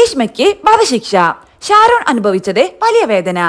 ഗ്രീഷ്മയ്ക്ക് വധശിക്ഷ. ഷാരോൺ അനുഭവിച്ചത് വലിയ വേദന.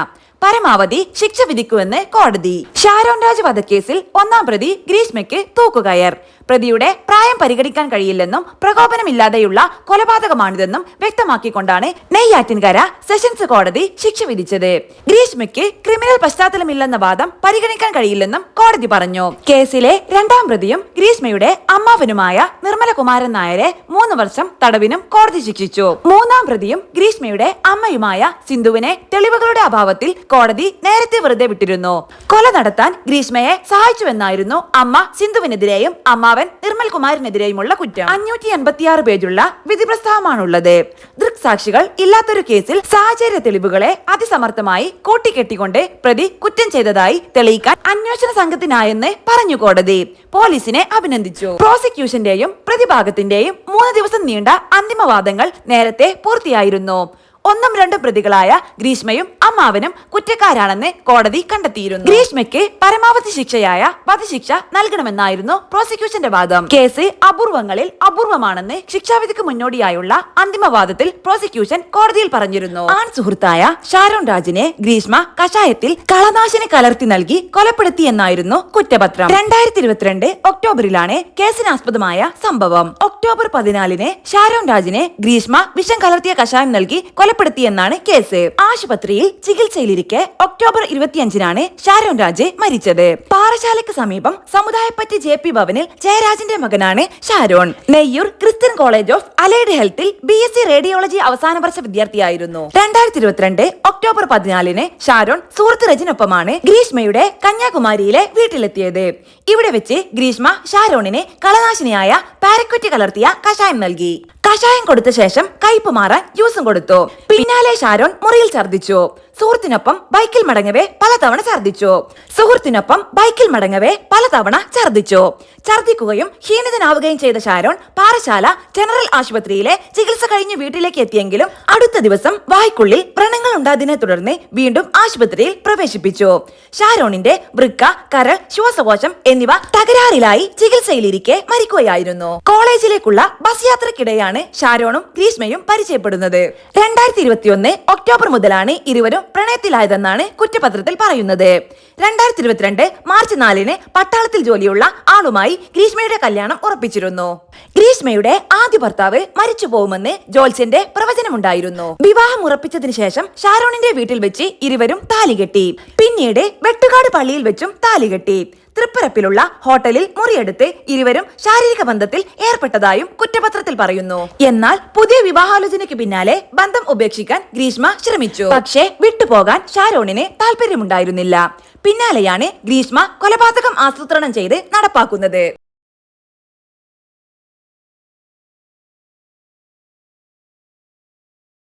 പരമാവധി ശിക്ഷ വിധിക്കുമെന്ന് കോടതി. ഷാരോൺ രാജ് വധക്കേസിൽ ഒന്നാം പ്രതി ഗ്രീഷ്മയ്ക്ക് തൂക്കുകയർ. പ്രതിയുടെ പ്രായം പരിഗണിക്കാൻ കഴിയില്ലെന്നും പ്രകോപനമില്ലാതെയുള്ള കൊലപാതകമാണിതെന്നും വ്യക്തമാക്കിക്കൊണ്ടാണ് നെയ്യാറ്റിൻകര സെഷൻസ് കോടതി ശിക്ഷ വിധിച്ചത്. ഗ്രീഷ്മയ്ക്ക് ക്രിമിനൽ പശ്ചാത്തലമില്ലെന്ന വാദം പരിഗണിക്കാൻ കഴിയില്ലെന്നും കോടതി പറഞ്ഞു. കേസിലെ രണ്ടാം പ്രതിയും ഗ്രീഷ്മയുടെ അമ്മാവനുമായ നിർമ്മലകുമാരൻ നായരെ 3 വർഷം തടവിനും കോടതി ശിക്ഷിച്ചു. മൂന്നാം പ്രതിയും ഗ്രീഷ്മയുടെ അമ്മയുമായ സിന്ധുവിനെ തെളിവുകളുടെ അഭാവത്തിൽ കോടതി നേരത്തെ വെറുതെ വിട്ടിരുന്നു. കൊല നടത്താൻ ഗ്രീഷ്മയെ സഹായിച്ചുവെന്നായിരുന്നു അമ്മ സിന്ധുവിനെതിരെയും അമ്മാവൻ നിർമ്മൽകുമാറിനെതിരെയുമുള്ള കുറ്റം. 586 പേജുള്ള വിധി പ്രസ്താവമാണുള്ളത്. ദൃക്സാക്ഷികൾ ഇല്ലാത്തൊരു കേസിൽ സാഹചര്യ തെളിവുകളെ അതിസമർത്ഥമായി കൂട്ടിക്കെട്ടിക്കൊണ്ട് പ്രതി കുറ്റം ചെയ്തതായി തെളിയിക്കാൻ അന്വേഷണ സംഘത്തിനായെന്ന് പറഞ്ഞു കോടതി. പോലീസിനെ അഭിനന്ദിച്ചു. പ്രോസിക്യൂഷന്റെയും പ്രതിഭാഗത്തിന്റെയും 3 ദിവസം നീണ്ട അന്തിമവാദങ്ങൾ നേരത്തെ പൂർത്തിയായിരുന്നു. 1ഉം 2ഉം പ്രതികളായ ഗ്രീഷ്മയും അമ്മാവനും കുറ്റക്കാരാണെന്ന് കോടതി കണ്ടെത്തിയിരുന്നു. ഗ്രീഷ്മയ്ക്ക് പരമാവധി ശിക്ഷയായ വധശിക്ഷ നൽകണമെന്നായിരുന്നു പ്രോസിക്യൂഷന്റെ വാദം. കേസ് അപൂർവങ്ങളിൽ അപൂർവമാണെന്ന് ശിക്ഷാവിധിക്ക് മുന്നോടിയായുള്ള അന്തിമവാദത്തിൽ പ്രോസിക്യൂഷൻ കോടതിയിൽ പറഞ്ഞിരുന്നു. ആൺ സുഹൃത്തായ ഷാരോൺ രാജിനെ ഗ്രീഷ്മ കഷായത്തിൽ കളനാശിനി കലർത്തി നൽകി കൊലപ്പെടുത്തിയെന്നായിരുന്നു കുറ്റപത്രം. 2022 ഒക്ടോബറിലാണ് കേസിനാസ്പദമായ സംഭവം. ഒക്ടോബർ 14 ഷാരോൺ രാജിനെ ഗ്രീഷ്മ വിഷം കലർത്തിയ കഷായം നൽകി കൊലപ്പെടുത്തിയെന്നാണ് കേസ്. ആശുപത്രിയിൽ ചികിത്സയിലിരിക്കെ ഒക്ടോബർ 25 ഷാരോൺ രാജ് മരിച്ചത്. പാറശാലയ്ക്ക് സമീപം സമുദായപ്പറ്റി JP ഭവനിൽ ജയരാജിന്റെ മകനാണ് Sharon. Neyyoor Christian college of allied ഹെൽത്തിൽ BSc റേഡിയോളജി അവസാന വർഷ വിദ്യാർത്ഥിയായിരുന്നു. 2022 ഒക്ടോബർ 14 ഷാരോൺ സുഹൃത്ത് രജിനൊപ്പമാണ് ഗ്രീഷ്മയുടെ കന്യാകുമാരിയിലെ വീട്ടിലെത്തിയത്. ഇവിടെ വെച്ച് ഗ്രീഷ്മ ഷാരോണിന് കളനാശിനിയായ പാരക്വറ്റ് കലർത്തിയ കഷായം നൽകി. കഷായം കൊടുത്ത ശേഷം കയ്പ് മാറാൻ ജ്യൂസും കൊടുത്തു. പിന്നാലെ ഷാരോൺ മുറിയിൽ ഛർദിച്ചു. സുഹൃത്തിനൊപ്പം ബൈക്കിൽ മടങ്ങവേ പലതവണ ഛർദിക്കുകയും ക്ഷീണിതനാവുകയും ചെയ്ത ഷാരോൺ പാറശാല ജനറൽ ആശുപത്രിയിലെ ചികിത്സ കഴിഞ്ഞ് വീട്ടിലേക്ക് എത്തിയെങ്കിലും അടുത്ത ദിവസം വായ്ക്കുള്ളിൽ വ്രണങ്ങൾ ഉണ്ടായതിനെ തുടർന്ന് വീണ്ടും ആശുപത്രിയിൽ പ്രവേശിപ്പിച്ചു. ഷാരോണിന്റെ വൃക്ക, കരൾ, ശ്വാസകോശം എന്നിവ തകരാറിലായി ചികിത്സയിലിരിക്കെ മരിക്കുകയായിരുന്നു. കോളേജിലേക്കുള്ള ബസ് യാത്രക്കിടെയാണ് ഷാരോണും ഗ്രീഷ്മയും പരിചയപ്പെടുന്നത്. 2021 ഒക്ടോബർ മുതലാണ് ഇരുവരും പ്രണയത്തിലായതെന്നാണ് കുറ്റപത്രത്തിൽ പറയുന്നത്. 2022 മാർച്ച് 4 പട്ടാളത്തിൽ ജോലിയുള്ള ആളുമായി ഗ്രീഷ്മയുടെ കല്യാണം ഉറപ്പിച്ചിരുന്നു. ഗ്രീഷ്മയുടെ ആദ്യ ഭർത്താവ് മരിച്ചു പോകുമെന്ന് ജോത്സ്യന്റെ പ്രവചനമുണ്ടായിരുന്നു. വിവാഹം ഉറപ്പിച്ചതിന് ശേഷം ഷാരോണിന്റെ വീട്ടിൽ വെച്ച് ഇരുവരും താലികെട്ടി. പിന്നീട് വെട്ടുകാട് പള്ളിയിൽ വെച്ചും താലികെട്ടി. തൃപ്പരപ്പിലുള്ള ഹോട്ടലിൽ മുറിയെടുത്ത് ഇരുവരും ശാരീരിക ബന്ധത്തിൽ ഏർപ്പെട്ടതായും കുറ്റപത്രത്തിൽ പറയുന്നു. എന്നാൽ പുതിയ വിവാഹാലോചനയ്ക്ക് പിന്നാലെ ബന്ധം ഉപേക്ഷിക്കാൻ ഗ്രീഷ്മ ശ്രമിച്ചു. പക്ഷേ വിട്ടുപോകാൻ ഷാരോണിന് താല്പര്യമുണ്ടായിരുന്നില്ല. പിന്നാലെയാണ് ഗ്രീഷ്മ കൊലപാതകം ആസൂത്രണം ചെയ്ത് നടപ്പാക്കുന്നത്.